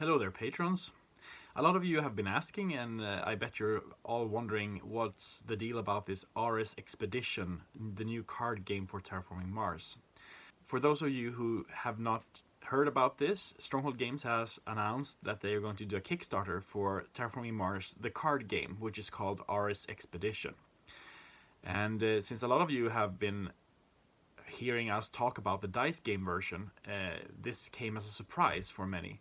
Hello there, patrons. A lot of you have been asking, and I bet you're all wondering what's the deal about this RS Expedition, the new card game for Terraforming Mars. For those of you who have not heard about this, Stronghold Games has announced that they are going to do a Kickstarter for Terraforming Mars, the card game, which is called RS Expedition. And since a lot of you have been hearing us talk about the dice game version, this came as a surprise for many.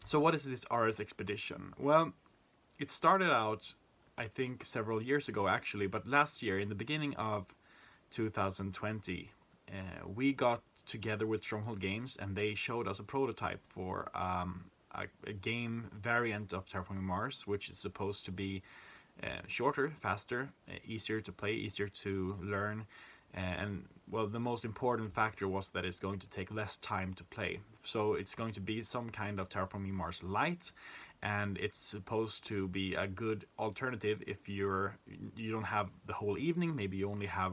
So what is this RS Expedition? Well, it started out, I think, several years ago actually, but last year, in the beginning of 2020, we got together with Stronghold Games and they showed us a prototype for a game variant of Terraforming Mars, which is supposed to be shorter, faster, easier to play, easier to learn, and well, the most important factor was that it's going to take less time to play. So it's going to be some kind of Terraforming Mars Lite, and it's supposed to be a good alternative if you don't have the whole evening. Maybe you only have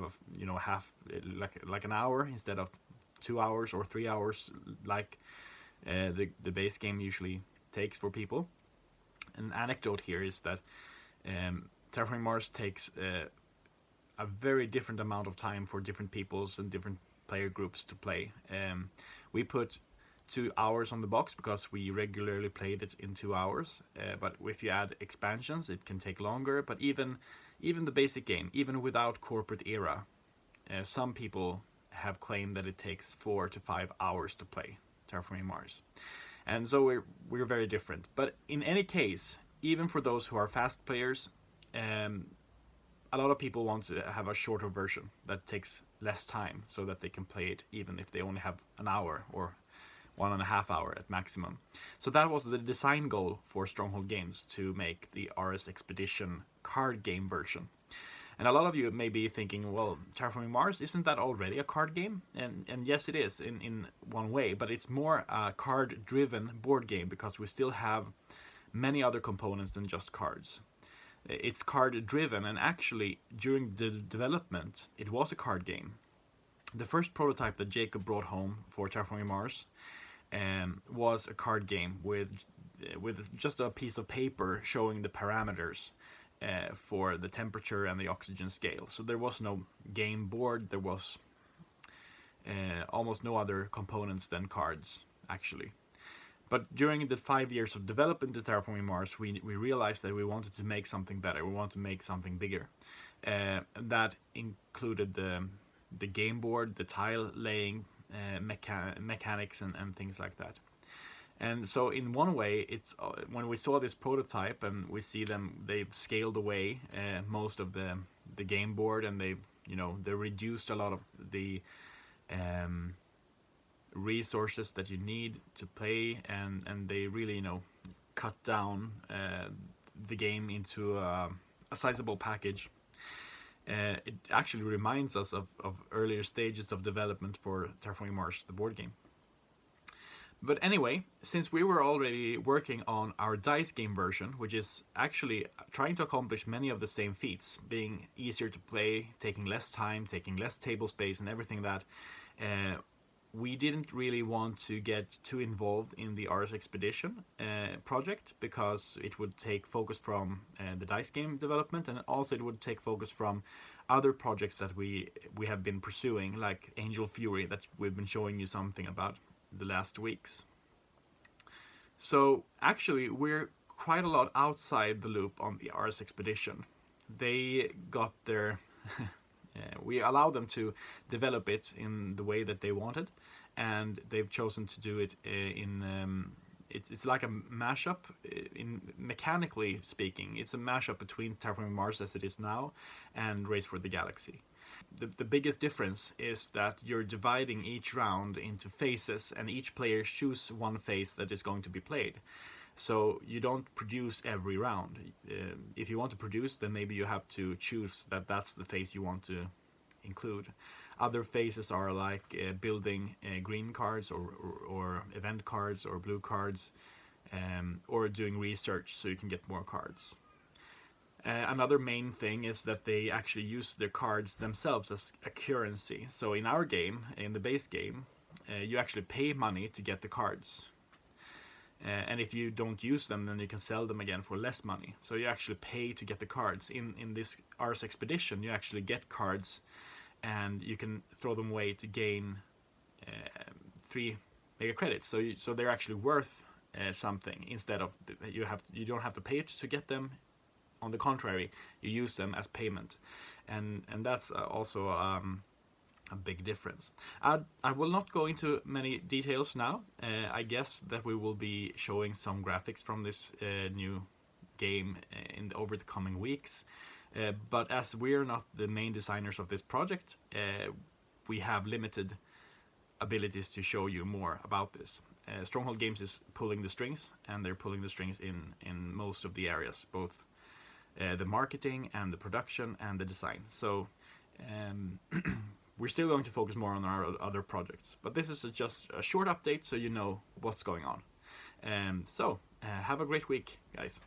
half, like an hour instead of 2 hours or 3 hours, like the base game usually takes for people. An anecdote here is that Terraforming Mars takes a very different amount of time for different peoples and different player groups to play. We put 2 hours on the box because we regularly played it in 2 hours, but if you add expansions it can take longer. But even the basic game, even without corporate era, some people have claimed that it takes 4 to 5 hours to play Terraforming Mars, and so we're very different. But in any case, even for those who are fast players, a lot of people want to have a shorter version that takes less time so that they can play it even if they only have an hour or 1.5 hours at maximum. So that was the design goal for Stronghold Games, to make the RS Expedition card game version. And a lot of you may be thinking, well, Terraforming Mars, isn't that already a card game? And yes, it is in one way, but it's more a card-driven board game because we still have many other components than just cards. It's card driven, and actually during the development it was a card game. The first prototype that Jacob brought home for Terraforming Mars was a card game with just a piece of paper showing the parameters for the temperature and the oxygen scale. So there was no game board, there was almost no other components than cards actually. But during the 5 years of development of Terraforming Mars, we realized that we wanted to make something better. We wanted to make something bigger. That included the game board, the tile laying, mechanics, and things like that. And so in one way, it's when we saw this prototype and we see they've scaled away most of the game board, and they reduced a lot of the resources that you need to play, and they really cut down the game into a sizable package. It actually reminds us of earlier stages of development for Terraforming Mars, the board game. But anyway, since we were already working on our dice game version, which is actually trying to accomplish many of the same feats, being easier to play, taking less time, taking less table space and everything that, we didn't really want to get too involved in the RS Expedition project, because it would take focus from the dice game development, and also it would take focus from other projects that we have been pursuing, like Angel Fury, that we've been showing you something about the last weeks. So actually we're quite a lot outside the loop on the RS Expedition. They got their we allowed them to develop it in the way that they wanted, and they've chosen to do it in it's like a mashup. In mechanically speaking, it's a mashup between Terraforming Mars as it is now and Race for the Galaxy. The biggest difference is that you're dividing each round into phases, and each player chooses one phase that is going to be played. So you don't produce every round. If you want to produce, then maybe you have to choose that that's the phase you want to include. Other phases are like building green cards or event cards or blue cards, or doing research so you can get more cards. Another main thing is that they actually use their cards themselves as a currency. So in our game, in the base game, you actually pay money to get the cards. And if you don't use them, then you can sell them again for less money. So you actually pay to get the cards. In this Ars Expedition, you actually get cards, and you can throw them away to gain 3 mega credits. So they're actually worth something, instead of you don't have to pay to get them. On the contrary, you use them as payment, and that's also a big difference. I will not go into many details now. I guess that we will be showing some graphics from this new game over the coming weeks. But as we're not the main designers of this project, we have limited abilities to show you more about this. Stronghold Games is pulling the strings, and they're pulling the strings in most of the areas, both the marketing and the production and the design. So we're still going to focus more on our other projects, but this is just a short update so you know what's going on. So have a great week, guys.